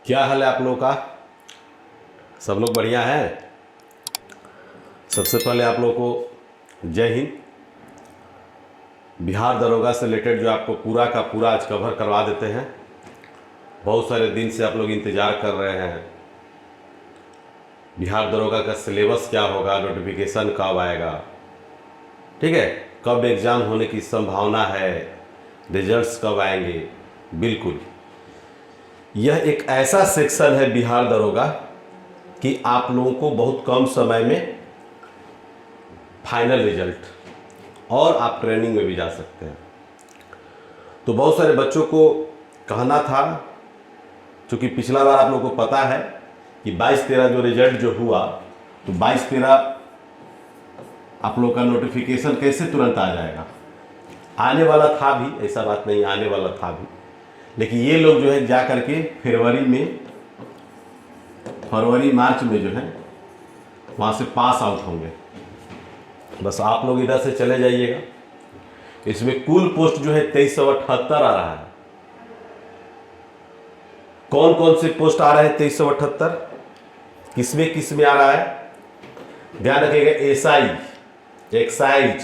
क्या हाल है आप लोगों का? सब लोग बढ़िया हैं? सबसे पहले आप लोगों को जय हिंद। बिहार दरोगा से रिलेटेड जो आपको पूरा का पूरा आज कवर करवा देते हैं। बहुत सारे दिन से आप लोग इंतज़ार कर रहे हैं बिहार दरोगा का सिलेबस क्या होगा, नोटिफिकेशन कब आएगा, ठीक है, कब एग्ज़ाम होने की संभावना है, रिजल्ट्स कब आएंगे। बिल्कुल, यह एक ऐसा सेक्शन है बिहार दरोगा कि आप लोगों को बहुत कम समय में फाइनल रिजल्ट और आप ट्रेनिंग में भी जा सकते हैं। तो बहुत सारे बच्चों को कहना था, क्योंकि पिछला बार आप लोगों को पता है कि 22-13 जो रिजल्ट जो हुआ, तो 22-13 आप लोग का नोटिफिकेशन कैसे तुरंत आ जाएगा। आने वाला था भी, ऐसा बात नहीं, आने वाला था भी, लेकिन ये लोग जो है जा करके फरवरी मार्च में जो है वहाँ से पास आउट होंगे। बस आप लोग इधर से चले जाइएगा। इसमें कुल पोस्ट जो है 2378 आ रहा है। कौन कौन से पोस्ट आ रहे हैं 2378, किसमें आ रहा है, ध्यान रखिएगा। एसआई, एक्साइज,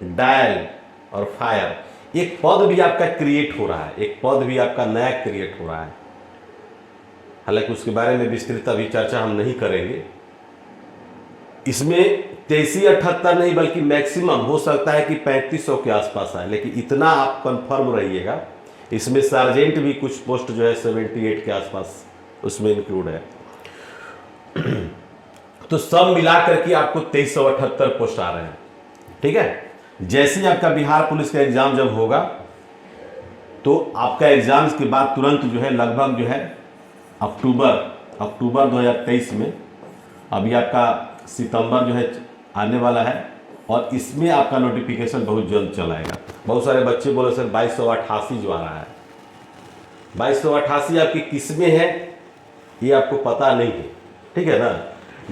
डायल और फायर। एक पद भी आपका क्रिएट हो रहा है, एक पद भी आपका नया क्रिएट हो रहा है। हालांकि उसके बारे में विस्तृत अभी चर्चा हम नहीं करेंगे। इसमें 8378 नहीं बल्कि मैक्सिमम हो सकता है कि 3500 के आसपास आए, लेकिन इतना आप कंफर्म रहिएगा। इसमें सार्जेंट भी कुछ पोस्ट जो है 78 के आसपास उसमें इंक्लूड है। तो सब मिला करके आपको 2378 पोस्ट आ रहे हैं, ठीक है। जैसे ही आपका बिहार पुलिस का एग्जाम जब होगा तो आपका एग्जाम के बाद तुरंत जो है लगभग जो है अक्टूबर 2023 में, अभी आपका सितंबर जो है आने वाला है, और इसमें आपका नोटिफिकेशन बहुत जल्द चलाएगा। बहुत सारे बच्चे बोले सर 2288 जो आ रहा है, 2288 आपकी किसमें है ये आपको पता नहीं है, ठीक है ना।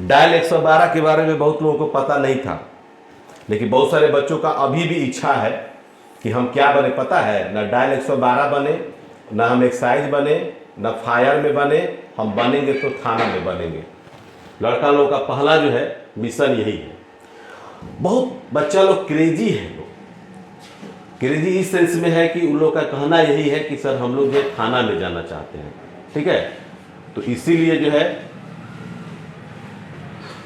डायल 112 के बारे में बहुत लोगों को पता नहीं था, लेकिन बहुत सारे बच्चों का अभी भी इच्छा है कि हम क्या बने, पता है ना, डायल 112 बने, ना हम एक्साइज बने, ना फायर में बने, हम बनेंगे तो थाना में बनेंगे। लड़का लोग का पहला जो है मिशन यही है। बहुत बच्चा लोग क्रेजी है, क्रेजी इस सेंस में है कि उन लोग का कहना यही है कि सर हम लोग जो थाना में जाना चाहते हैं, ठीक है। तो इसीलिए जो है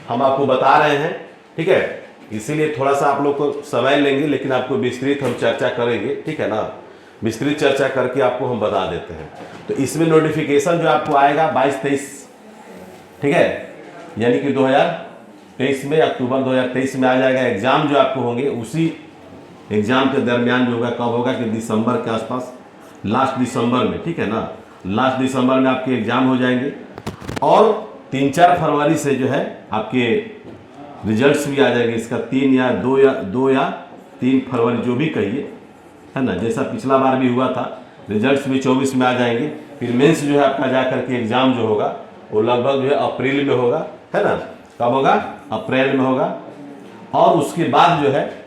हम आपको बता रहे हैं, ठीक है। इसीलिए थोड़ा सा आप लोग को समय लेंगे, लेकिन आपको विस्तृत हम चर्चा करेंगे, ठीक है ना। विस्तृत चर्चा करके आपको हम बता देते हैं। तो इसमें नोटिफिकेशन जो आपको आएगा 22-23, ठीक है, यानी कि 2023 में, अक्टूबर 2023 में आ जाएगा। एग्जाम जो आपको होंगे उसी एग्जाम के दरमियान जो होगा, कब होगा कि दिसंबर के आसपास, लास्ट दिसंबर में, ठीक है ना। लास्ट दिसंबर में आपके एग्जाम हो जाएंगे और 3-4 फरवरी से जो है आपके रिजल्ट्स भी आ जाएंगे। इसका 2 या 3 फरवरी जो भी कहिए, है ना, जैसा पिछला बार भी हुआ था। रिजल्ट्स भी 24 में आ जाएंगे। फिर मेंस जो है आपका जा करके एग्जाम जो होगा वो लगभग जो है अप्रैल में होगा, है ना। कब होगा? अप्रैल में होगा। और उसके बाद जो है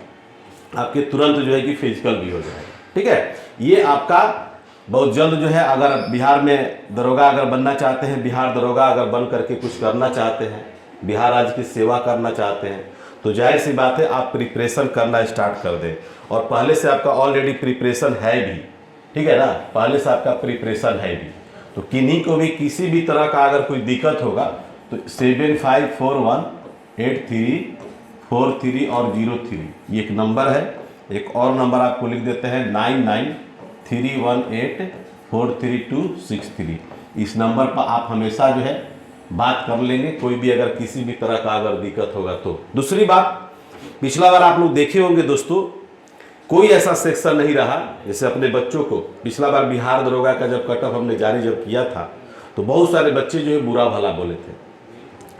आपके तुरंत जो है कि फिजिकल भी हो जाएगा, ठीक है। ये आपका बहुत जल्द जो है, अगर बिहार में दरोगा अगर बनना चाहते हैं, बिहार दरोगा अगर बन करके कुछ करना चाहते हैं, बिहार राज्य की सेवा करना चाहते हैं, तो जाहिर सी बात है आप प्रिपरेशन करना स्टार्ट कर दें। और पहले से आपका ऑलरेडी प्रिपरेशन है भी, ठीक है ना, पहले से आपका प्रिपरेशन है भी। तो किन्हीं को भी किसी भी तरह का अगर कोई दिक्कत होगा तो 75418343 और 03 ये एक नंबर है। एक और नंबर आपको लिख देते हैं 9931843263। इस नंबर पर आप हमेशा जो है बात कर लेंगे, कोई भी अगर किसी भी तरह का अगर दिक्कत होगा तो। दूसरी बात, पिछला बार आप लोग देखे होंगे दोस्तों, कोई ऐसा सेक्शन नहीं रहा जैसे अपने बच्चों को। पिछला बार बिहार दरोगा का जब कट ऑफ हमने जारी जब किया था तो बहुत सारे बच्चे जो है बुरा भला बोले थे,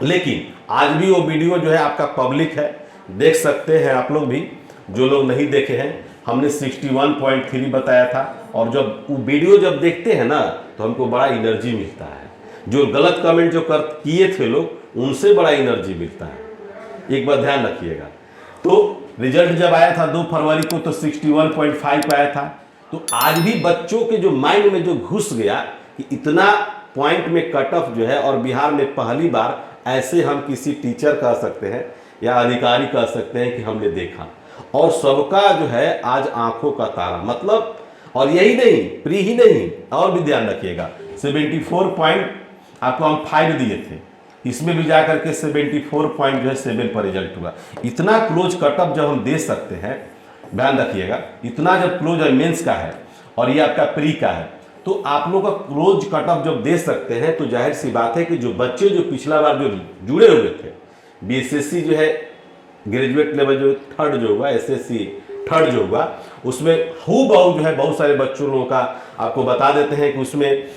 लेकिन आज भी वो वीडियो जो है आपका पब्लिक है, देख सकते हैं आप लोग भी। जो लोग नहीं देखे हैं, हमने 61.3 बताया था, और जब वो वीडियो जब देखते हैं ना तो हमको बड़ा एनर्जी मिलता है। जो गलत कमेंट जो किए थे लोग, उनसे बड़ा एनर्जी मिलता है। एक बात ध्यान रखिएगा। तो रिजल्ट जब आया था 2 फरवरी को तो 61.5 आया था। तो आज भी बच्चों के जो माइंड में जो घुस गया कि इतना पॉइंट में कट ऑफ जो है, और बिहार में पहली बार ऐसे हम किसी टीचर कह सकते हैं या अधिकारी कह सकते हैं कि हमने देखा, और सबका जो है आज आंखों का तारा, मतलब, और यही नहीं, प्री ही नहीं, और भी ध्यान रखिएगा 74.5 दिए थे, इसमें भी जाकर के 74.7 पर रिजल्ट हुआ। इतना क्लोज कटअप जब हम दे सकते हैं, ध्यान रखिएगा, इतना जब क्लोज मेंस का है और ये आपका प्री का है, तो आप लोग का क्लोज कटअप जब दे सकते हैं, तो जाहिर सी बात है कि जो बच्चे जो पिछला बार जो जुड़े हुए थे, बीएसएससी जो है ग्रेजुएट लेवल जो थर्ड जो हुआ, एसएससी थर्ड जो हुआ, उसमें हूबहू जो है बहुत सारे बच्चों लोगों का आपको बता देते हैं कि उसमें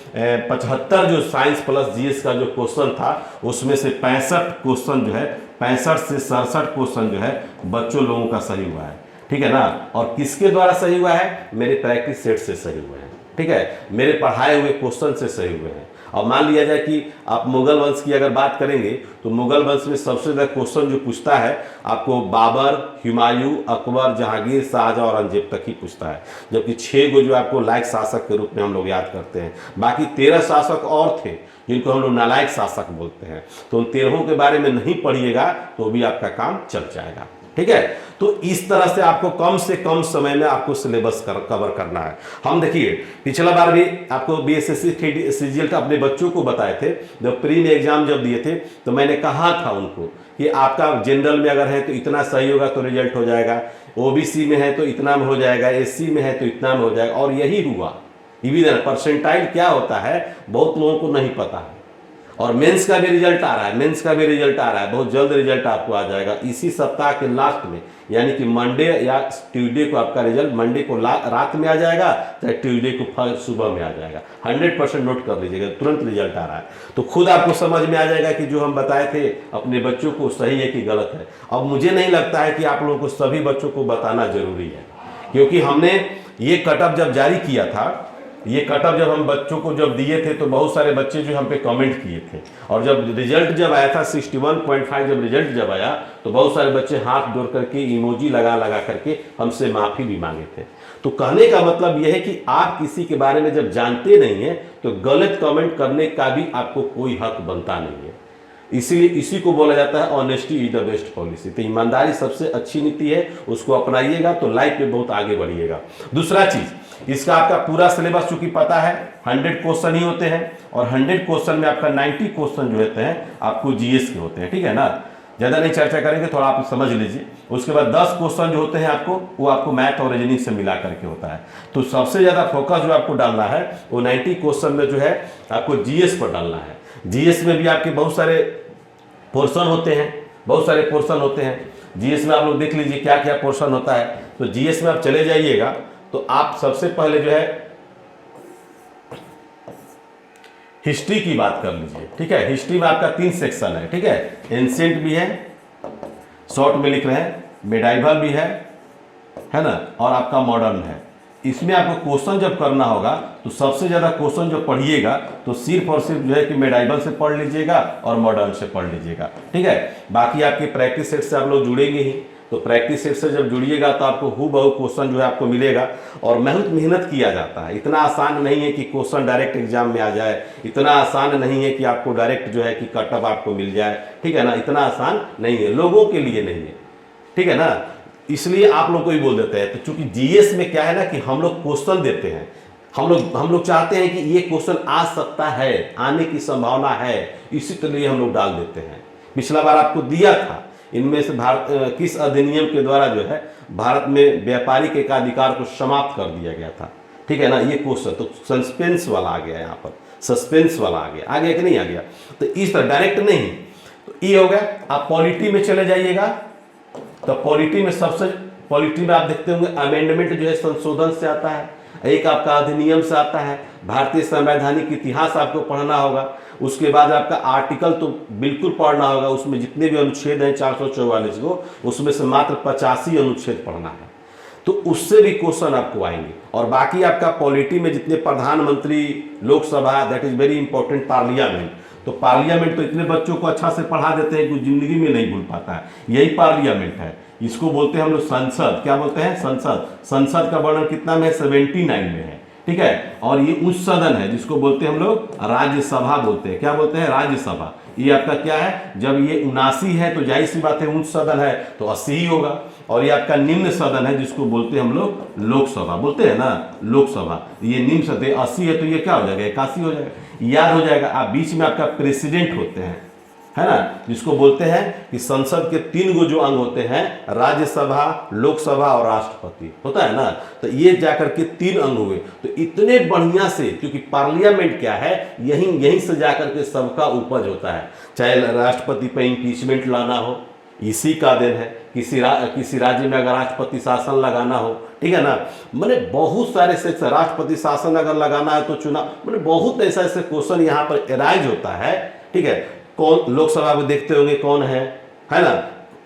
75 जो साइंस प्लस जीएस का जो क्वेश्चन था, उसमें से 65 क्वेश्चन जो है, 65 से 67 क्वेश्चन जो है बच्चों लोगों का सही हुआ है, ठीक है ना। और किसके द्वारा सही हुआ है? मेरे प्रैक्टिस सेट से सही हुए हैं, ठीक है, मेरे पढ़ाए हुए क्वेश्चन से सही हुए हैं। अब मान लिया जाए कि आप मुगल वंश की अगर बात करेंगे, तो मुगल वंश में सबसे ज़्यादा क्वेश्चन जो पूछता है आपको बाबर, हुमायूं, अकबर, जहांगीर, शाहजहां और औरंगजेब तक ही पूछता है, जबकि 6 गो जो आपको लायक शासक के रूप में हम लोग याद करते हैं। बाकी 13 शासक और थे जिनको हम लोग नालायक शासक बोलते हैं, तो उन 13 के बारे में नहीं पढ़िएगा तो भी आपका काम चल जाएगा, ठीक है। तो इस तरह से कम समय में आपको सिलेबस कवर करना है। हम देखिए पिछला बार भी आपको बीएसएससी सीजीएल अपने बच्चों को बताए थे, जब प्री में एग्जाम जब दिए थे, तो मैंने कहा था उनको कि आपका जनरल में अगर है तो इतना सही होगा तो रिजल्ट हो जाएगा, ओबीसी में है तो इतना में हो जाएगा, एससी में है तो इतना में हो जाएगा, और यही हुआ। परसेंटाइल क्या होता है बहुत लोगों को नहीं पता है। और मेंस का भी रिजल्ट आ रहा है, बहुत जल्द रिजल्ट आपको आ जाएगा इसी सप्ताह के लास्ट में, यानी कि मंडे या ट्यूसडे को आपका रिजल्ट, मंडे को रात में आ जाएगा, चाहे ट्यूसडे को सुबह में आ जाएगा। 100% नोट कर लीजिएगा, तुरंत रिजल्ट आ रहा है, तो खुद आपको समझ में आ जाएगा कि जो हम बताए थे अपने बच्चों को सही है कि गलत है। अब मुझे नहीं लगता है कि आप लोगों को सभी बच्चों को बताना जरूरी है, क्योंकि हमने ये कटअप जब जारी किया था, ये कटअप जब हम बच्चों को जब दिए थे, तो बहुत सारे बच्चे जो हम पे कमेंट किए थे, और जब रिजल्ट जब आया था 61.5 जब रिजल्ट जब आया, तो बहुत सारे बच्चे हाथ जोड़ करके इमोजी लगा करके हमसे माफ़ी भी मांगे थे। तो कहने का मतलब यह है कि आप किसी के बारे में जब जानते नहीं हैं, तो गलत कमेंट करने का भी आपको कोई हक बनता नहीं है। इसीलिए इसी को बोला जाता है honesty is the best policy. तो ईमानदारी सबसे अच्छी नीति है, उसको अपनाइएगा तो लाइफ में बहुत आगे बढ़िएगा। दूसरा चीज, इसका आपका पूरा सिलेबस चूंकि पता है 100 क्वेश्चन ही होते हैं, और 100 क्वेश्चन में आपका 90 क्वेश्चन जो होते हैं आपको जीएस के होते हैं, ठीक है ना। ज़्यादा नहीं चर्चा करेंगे, थोड़ा आप समझ लीजिए। उसके बाद 10 क्वेश्चन जो होते हैं वो आपको मैथ और रीजनिंग से मिला करके होता है। तो सबसे ज़्यादा फोकस जो आपको डालना है वो 90 क्वेश्चन में जो है आपको जीएस पर डालना है। जीएस में भी आपके बहुत सारे पोर्शन होते हैं, जीएस में आप लोग देख लीजिए क्या क्या पोर्शन होता है। तो जीएस में आप चले जाइएगा, तो आप सबसे पहले जो है हिस्ट्री की बात कर लीजिए, ठीक है। हिस्ट्री में आपका 3 सेक्शन है, ठीक है। एंशिएंट भी है, शॉर्ट में लिख रहे हैं, मेडाइवल भी है ना, और आपका मॉडर्न है। इसमें आपको क्वेश्चन जब करना होगा, तो सबसे ज़्यादा क्वेश्चन जब पढ़िएगा तो सिर्फ और सिर्फ जो है कि मेडाइवल से पढ़ लीजिएगा और मॉडर्न से पढ़ लीजिएगा, ठीक है। बाकी आपके प्रैक्टिस सेट से आप लोग जुड़ेंगे ही, तो प्रैक्टिस सेट से जब जुड़िएगा तो आपको हूबहू क्वेश्चन जो है आपको मिलेगा। और बहुत मेहनत किया जाता है, इतना आसान नहीं है कि क्वेश्चन डायरेक्ट एग्जाम में आ जाए, इतना आसान नहीं है कि आपको डायरेक्ट जो है कि कटअप आपको मिल जाए, ठीक है ना। इतना आसान नहीं है, लोगों के लिए नहीं है, ठीक है ना। इसलिए आप लोग को ही बोल देते हैं। तो चूंकि जीएस में क्या है ना कि हम लोग क्वेश्चन देते हैं, हम लोग चाहते हैं कि ये क्वेश्चन आ सकता है, आने की संभावना है, इसी के लिए हम लोग डाल देते हैं। पिछला बार आपको दिया था, इनमें से भारत किस अधिनियम के द्वारा जो है भारत में व्यापारिक एकाधिकार को समाप्त कर दिया गया था, ठीक है ना। ये क्वेश्चन तो सस्पेंस वाला आ गया, यहाँ पर सस्पेंस वाला आ गया कि नहीं आ गया। तो इस तरह डायरेक्ट नहीं, तो ये हो गया। आप पॉलिटी में चले जाइएगा, तो पॉलिटी में आप देखते होंगे अमेंडमेंट जो है संशोधन से आता है, एक आपका अधिनियम से आता है, भारतीय संवैधानिक इतिहास आपको पढ़ना होगा। उसके बाद आपका आर्टिकल तो बिल्कुल पढ़ना होगा, उसमें जितने भी अनुच्छेद हैं 444 को, उसमें से मात्र 85 अनुच्छेद पढ़ना है, तो उससे भी क्वेश्चन आपको आएंगे। और बाकी आपका पॉलिटी में जितने प्रधानमंत्री, Lok Sabha, that is very important, parliament, तो पार्लियामेंट तो इतने बच्चों को अच्छा से पढ़ा देते हैं कि जिंदगी में नहीं भूल पाता है। यही पार्लियामेंट है, इसको बोलते हैं हम लोग संसद। क्या बोलते हैं? संसद। संसद का वर्णन कितना में है? 79 में है, ठीक है। और ये उच्च सदन है जिसको बोलते हैं हम लोग राज्यसभा बोलते हैं। क्या बोलते हैं? राज्यसभा। ये आपका क्या है? जब ये 79 है तो जाहिर सी बात है उच्च सदन है तो 80 ही होगा। और ये आपका निम्न सदन है जिसको बोलते हैं हम लोग लोकसभा, बोलते हैं ना लोकसभा। ये निम्न सदन 80 है तो ये क्या हो जाएगा? 81 हो जाएगा। याद हो जाएगा। आप बीच में आपका प्रेसिडेंट होते हैं, है ना, जिसको बोलते हैं कि संसद के 3 गो जो अंग होते हैं, राज्यसभा, लोकसभा और राष्ट्रपति होता है ना। तो ये जाकर के 3 अंग हुए। तो इतने बढ़िया से, क्योंकि पार्लियामेंट क्या है, यहीं से जाकर के सबका उपज होता है। चाहे राष्ट्रपति पर इम्पीचमेंट लाना हो, इसी का दिन है। किसी राज्य में अगर राष्ट्रपति शासन लगाना हो, ठीक है ना, मैंने बहुत सारे से राष्ट्रपति शासन अगर लगाना है तो चुनाव, मैंने बहुत ऐसा ऐसे क्वेश्चन यहाँ पर एराइज होता है। ठीक है, कौन लोकसभा में देखते होंगे कौन है ना,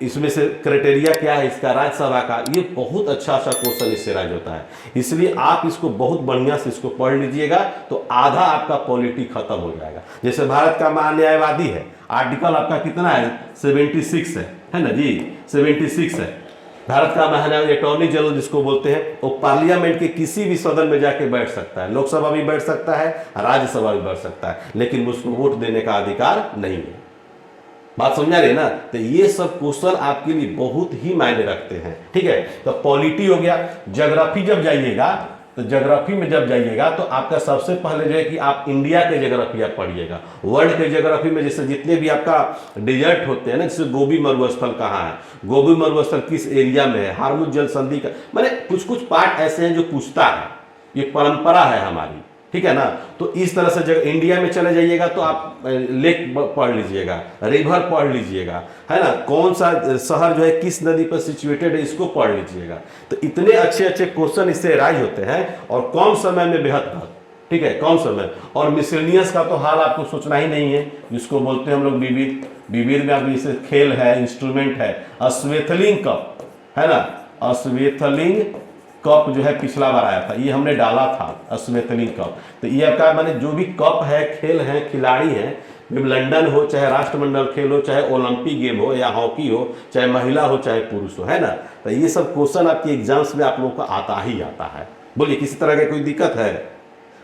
इसमें से क्राइटेरिया क्या है इसका, राज्यसभा का, ये बहुत अच्छा क्वेश्चन इससे राइज होता है। इसलिए आप इसको बहुत बढ़िया से इसको पढ़ लीजिएगा तो आधा आपका पॉलिटी खत्म हो जाएगा। जैसे भारत का महान्यायवादी है, आर्टिकल आपका कितना है? 76 है ना जी, 76 है। भारत का महान्यायवादी अटॉर्नी जनरल जिसको बोलते हैं, वो पार्लियामेंट के किसी भी सदन में जाके बैठ सकता है। लोकसभा भी बैठ सकता है, राज्यसभा भी बैठ सकता है, लेकिन उसको वोट देने का अधिकार नहीं है। बात समझा रहे ना। तो ये सब क्वेश्चन आपके लिए बहुत ही मायने रखते हैं। ठीक है, तो पॉलिटी हो गया। ज्योग्राफी जब जाइएगा तो ज्योग्राफी में जब जाइएगा तो आपका सबसे पहले जो है कि आप इंडिया के ज्योग्राफी आप पढ़िएगा। वर्ल्ड के ज्योग्राफी में जैसे जितने भी आपका डिजर्ट होते हैं ना, जैसे गोबी मरुस्थल कहाँ है, गोबी मरुस्थल किस एरिया में है, हार्मुज जल संधि का, मैंने कुछ कुछ पार्ट ऐसे हैं जो पूछता है। ये परंपरा है हमारी, ठीक है ना। तो इस तरह से जब इंडिया में चले जाइएगा तो आप लेक पढ़ लीजिएगा, रिवर पढ़ लीजिएगा, है ना, कौन सा शहर जो है किस नदी पर सिचुएटेड है इसको पढ़ लीजिएगा। तो इतने अच्छे अच्छे क्वेश्चन इससे राइज होते हैं और कम समय में बेहद, ठीक है, कम समय। और मिसलेनियस का तो हाल आपको सोचना ही नहीं है, जिसको बोलते हैं हम लोग विविध। विविध में आप जैसे खेल है, इंस्ट्रूमेंट है, अश्वेतलिंग कप, है ना, अश्वेतलिंग कप जो है पिछला बार आया था, ये हमने डाला था अश्वेतलिंग कप। तो ये आपका माने जो भी कप है, खेल है, खिलाड़ी हैं, विंबलडन हो, चाहे राष्ट्रमंडल खेल हो, चाहे ओलंपिक गेम हो या हॉकी हो, चाहे महिला हो चाहे पुरुष हो, है ना। तो ये सब क्वेश्चन आपके एग्जाम्स में आप लोगों को आता ही आता है। बोलिए किसी तरह की कोई दिक्कत है?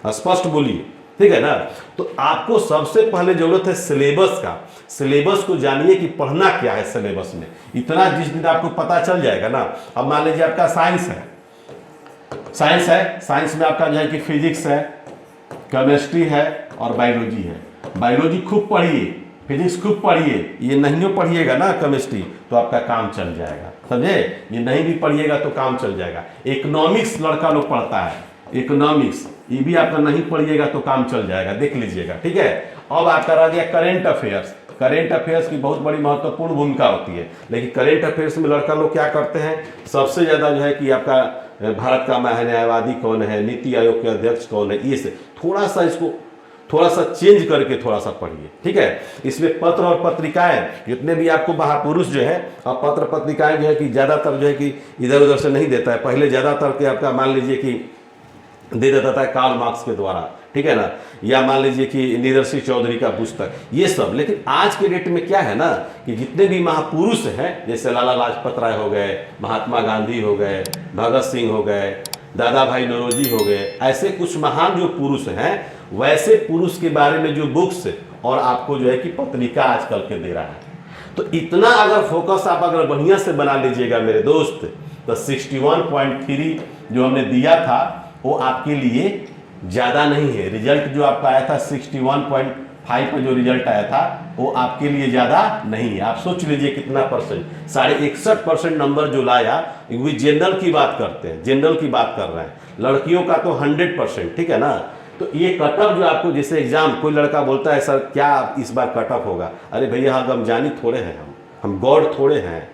स्पष्ट बोलिए, ठीक है ना। तो आपको सबसे पहले जरूरत है सिलेबस का। सिलेबस को जानिए कि पढ़ना क्या है सिलेबस में। इतना जिस दिन आपको पता चल जाएगा ना। अब मान लीजिए आपका साइंस है, साइंस में आपका जो है कि फिजिक्स है, केमिस्ट्री है और बायोलॉजी है। बायोलॉजी खूब पढ़िए, फिजिक्स खूब पढ़िए। ये नहीं पढ़िएगा ना केमिस्ट्री तो आपका काम चल जाएगा, समझे। ये नहीं भी पढ़िएगा तो काम चल जाएगा। इकोनॉमिक्स लड़का लोग पढ़ता है, इकोनॉमिक्स, ये भी आपका नहीं पढ़िएगा तो काम चल जाएगा, देख लीजिएगा, ठीक है। अब आपका रह गया करेंट अफेयर्स। करेंट अफेयर्स की बहुत बड़ी महत्वपूर्ण भूमिका होती है, लेकिन करेंट अफेयर्स में लड़का लोग क्या करते हैं, सबसे ज्यादा जो है कि आपका भारत का महान्यायवादी कौन है, नीति आयोग के अध्यक्ष कौन है, ये से थोड़ा सा इसको थोड़ा सा चेंज करके थोड़ा सा पढ़िए, ठीक है। इसमें पत्र और पत्रिकाएं जितने भी आपको महापुरुष जो है, अब पत्र पत्रिकाएं जो है कि ज्यादातर जो है कि इधर उधर से नहीं देता है। पहले ज्यादातर के आपका मान लीजिए कि दे देता था कार्ल मार्क्स के द्वारा, ठीक है ना, या मान लीजिए कि नीरज सिंह चौधरी का पुस्तक, ये सब। लेकिन आज के डेट में क्या है ना कि जितने भी महापुरुष हैं, जैसे लाला लाजपत राय हो गए, महात्मा गांधी हो गए, भगत सिंह हो गए, दादा भाई नौरोजी हो गए, ऐसे कुछ महान जो पुरुष हैं, वैसे पुरुष के बारे में जो बुक्स और आपको जो है कि पत्रिका आजकल के दे रहा है। तो इतना अगर फोकस आप अगर बढ़िया से बना लीजिएगा मेरे दोस्त, तो 61.3 जो हमने दिया था वो आपके लिए ज़्यादा नहीं है। रिजल्ट जो आपका आया था 61.5 का जो रिजल्ट आया था वो आपके लिए ज़्यादा नहीं है। आप सोच लीजिए कितना परसेंट, 61.5% नंबर जो लाया, वो जनरल की बात करते हैं, जनरल की बात कर रहे हैं। लड़कियों का तो 100%, ठीक है ना। तो ये कटअप जो आपको, जैसे एग्जाम कोई लड़का बोलता है सर क्या इस बार कटअप होगा, अरे भैया हम जानी थोड़े हैं, हम गॉड थोड़े हैं,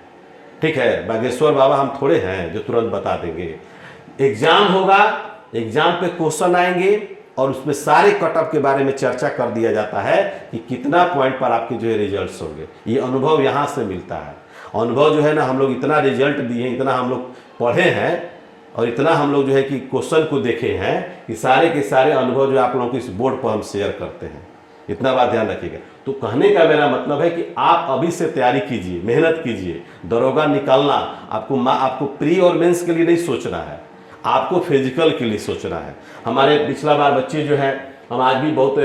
ठीक है, बागेश्वर बाबा हम थोड़े हैं जो तुरंत बता देंगे। एग्जाम होगा, एग्जाम पे क्वेश्चन आएंगे और उसमें सारे कटअप के बारे में चर्चा कर दिया जाता है कि कितना पॉइंट पर आपके जो है रिजल्ट्स होंगे। ये अनुभव यहाँ से मिलता है। अनुभव जो है ना, हम लोग इतना रिजल्ट दिए, इतना हम लोग पढ़े हैं और इतना हम लोग जो है कि क्वेश्चन को देखे हैं कि सारे के सारे अनुभव जो आप लोगों को इस बोर्ड पर हम शेयर करते हैं। इतना बात ध्यान रखिएगा। तो कहने का मेरा मतलब है कि आप अभी से तैयारी कीजिए, मेहनत कीजिए। दरोगा निकालना आपको प्री और मेंस के लिए नहीं सोचना है, आपको फिजिकल के लिए सोचना है। हमारे पिछला बार बच्चे जो हैं, हम आज भी बहुत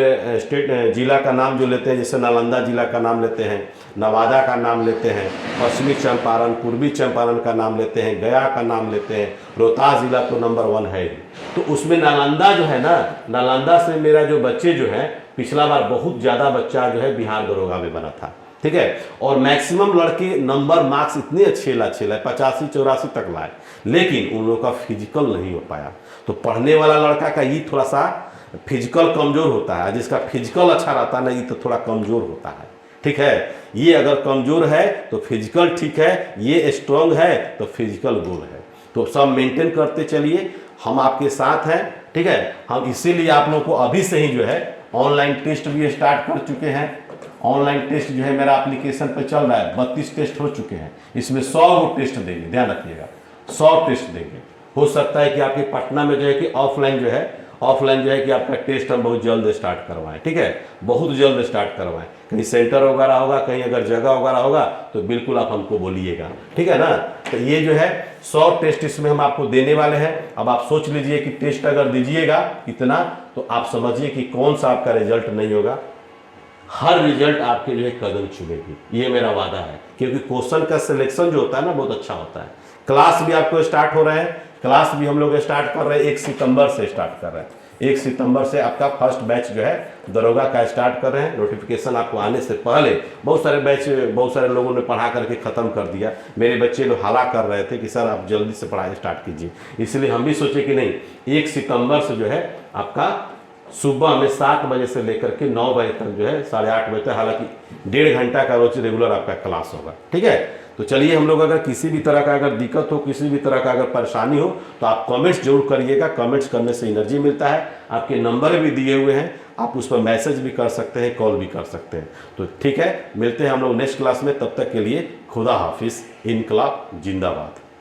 स्टेट जिला का नाम जो लेते हैं, जैसे नालंदा जिला का नाम लेते हैं, नवादा का नाम लेते हैं, पश्चिमी चंपारण, पूर्वी चंपारण का नाम लेते हैं, गया का नाम लेते हैं, रोहतास जिला तो नंबर 1 है। तो उसमें नालंदा जो है ना, नालंदा से मेरा जो बच्चे जो है पिछला बार बहुत ज़्यादा बच्चा जो है बिहार दरोगा में बना था, ठीक है। और मैक्सिमम लड़के नंबर मार्क्स इतने अच्छे लाए 85-84 तक लाए, लेकिन उन लोगों का फिजिकल नहीं हो पाया। तो पढ़ने वाला लड़का का ये थोड़ा सा फिजिकल कमज़ोर होता है, जिसका फिजिकल अच्छा रहता है ना, ये तो थोड़ा कमज़ोर होता है, ठीक है। ये अगर कमज़ोर है तो फिजिकल ठीक है, ये स्ट्रांग है तो फिजिकल गोल है। तो सब मेंटेन करते चलिए, हम आपके साथ हैं, ठीक है। हम इसीलिए आप लोगों को अभी से ही जो है ऑनलाइन टेस्ट भी स्टार्ट कर चुके हैं। ऑनलाइन टेस्ट जो है मेरा एप्लीकेशन पे चल रहा है, 32 टेस्ट हो चुके हैं। इसमें 100 वो टेस्ट देंगे, ध्यान रखिएगा, 100 टेस्ट देंगे। हो सकता है कि आपके पटना में जो है कि ऑफलाइन जो है कि आपका टेस्ट हम बहुत जल्द स्टार्ट करवाएं, ठीक है, बहुत जल्द स्टार्ट करवाएं। कहीं सेंटर वगैरह होगा, कहीं अगर जगह वगैरह होगा तो बिल्कुल आप हमको बोलिएगा, ठीक है ना। तो ये जो है 100 टेस्ट इसमें हम आपको देने वाले हैं। अब आप सोच लीजिए कि टेस्ट अगर दीजिएगा इतना, तो आप समझिए कि कौन सा आपका रिजल्ट नहीं होगा, हर रिजल्ट आपके जो है कदम चुमेगी, ये मेरा वादा है। क्योंकि क्वेश्चन का सिलेक्शन जो होता है ना बहुत अच्छा होता है। क्लास भी आपको स्टार्ट हो रहे हैं, क्लास भी हम लोग स्टार्ट कर रहे हैं, 1 सितंबर से स्टार्ट कर रहे हैं। 1 सितंबर से आपका फर्स्ट बैच जो है दरोगा का स्टार्ट कर रहे हैं। नोटिफिकेशन आपको आने से पहले बहुत सारे बैच, बहुत सारे लोगों ने पढ़ा करके ख़त्म कर दिया। मेरे बच्चे लोग हाला कर रहे थे कि सर आप जल्दी से पढ़ाई स्टार्ट कीजिए, इसलिए हम भी सोचे कि नहीं, 1 सितंबर से जो है आपका सुबह में 7 बजे से लेकर के 9 बजे तक जो है 8:30 बजे तक, हालांकि 1.5 घंटा का रोज रेगुलर आपका क्लास होगा, ठीक है। तो चलिए, हम लोग अगर किसी भी तरह का अगर दिक्कत हो, किसी भी तरह का अगर परेशानी हो तो आप कमेंट्स जरूर करिएगा। कमेंट्स करने से एनर्जी मिलता है। आपके नंबर भी दिए हुए हैं, आप उस पर मैसेज भी कर सकते हैं, कॉल भी कर सकते हैं। तो ठीक है, मिलते हैं हम लोग नेक्स्ट क्लास में। तब तक के लिए खुदा हाफिज, इनकलाब जिंदाबाद।